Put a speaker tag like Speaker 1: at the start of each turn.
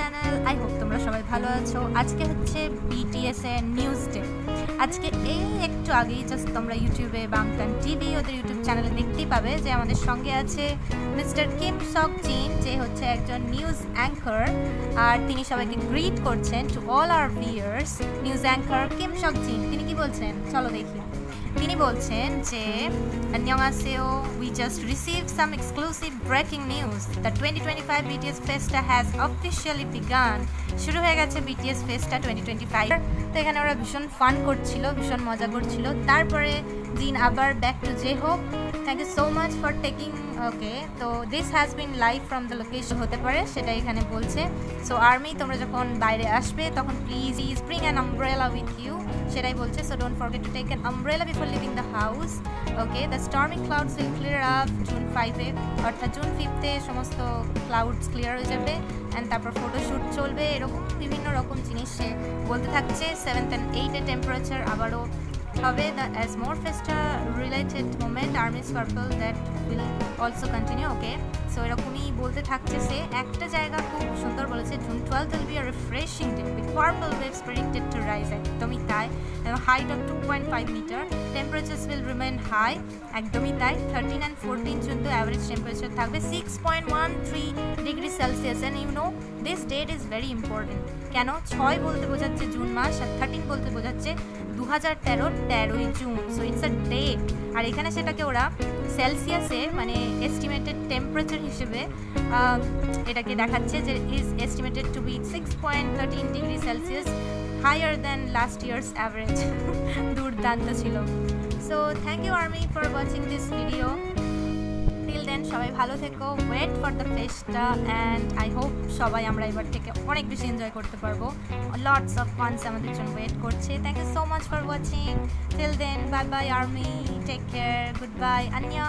Speaker 1: Channel. I hope তোমরা সবাই ভালো আছো। আজকে হচ্ছে BTS এর নিউজ ডে। আজকে এই একটু আগেই জাস্ট তোমরা ইউটিউবে বাংটান টিভি ওদের ইউটিউব চ্যানেলে দেখতেই পাবে যে আমাদের সঙ্গে আছে মিস্টার কিম সক জিন, যে হচ্ছে একজন নিউজ অ্যাঙ্কার, আর তিনি সবাইকে গ্রিট করছেন to all our viewers. News anchor Kim সক জিন তিনি কি বলছেন চলো দেখি। তিনি বলছেন যে 안녕하세요, we just received some exclusive breaking news. The 2025 BTS Festa has officially begun. শুরু হয়ে গেছে BTS Festa 2025। তো এখানে ওরা ভীষণ ফান করছিল, ভীষণ মজা করছিল। তারপরে জিন আবার back to J Hope, thank you so much for taking okay. তো this has been live from the location হতে পারে, সেটা এখানে বলছে। সো আর্মি তোমরা যখন বাইরে আসবে তখন please bring an umbrella with you, সেটাই বলছে। So don't forget to take an umbrella before leaving the house. Okay, the stormy clouds will clear up June 5-এ, অর্থাৎ জুন 5-এ সমস্ত ক্লাউডস ক্লিয়ার হয়ে যাবে। অ্যান্ড তারপর ফটোশ্যুট চলবে, এরকম বিভিন্ন রকম জিনিস সে বলতে থাকছে। 7th and 8th টেম্পারেচার আবারও হবে। as more Festa related moment, Army's purple that will also continue. Okay, so এরকমই বলতে থাকছে সে। একটা জায়গা খুব সুন্দর বলেছে, June 12th will be a refreshing day with purple waves predicted to rise. একদমই তাই, height of 2.5 meter, temperatures will remain high, একদমই তাই। 13 and 14 জুন তো অ্যাভারেজ টেম্পারেচার থাকবে 6.13 degree Celsius. And you know this date is very important. কেন? 6 বলতে বোঝাচ্ছে June মাস, আর 13 বলতে বোঝাচ্ছে 2013 June. So it's a date. আর এখানে সেটাকে ওরা সেলসিয়াসে মানে এস্টিমেটেড টেম্পারেচার হিসেবে এটাকে দেখাচ্ছে যে is estimated to be 6.13 degree Celsius, higher than last years average. দুর্দান্ত ছিল। So thank you army for watching this video. Till then সবাই ভালো থেকো, wait for the festa, and I hope সবাই আমরা এবার থেকে অনেক বেশি এনজয় করতে পারবো। লটস অফ ফানস আমাদের জন্য ওয়েট করছে। Thank you so much for watching. Till then bye bye army, take care, good bye, আন্যা।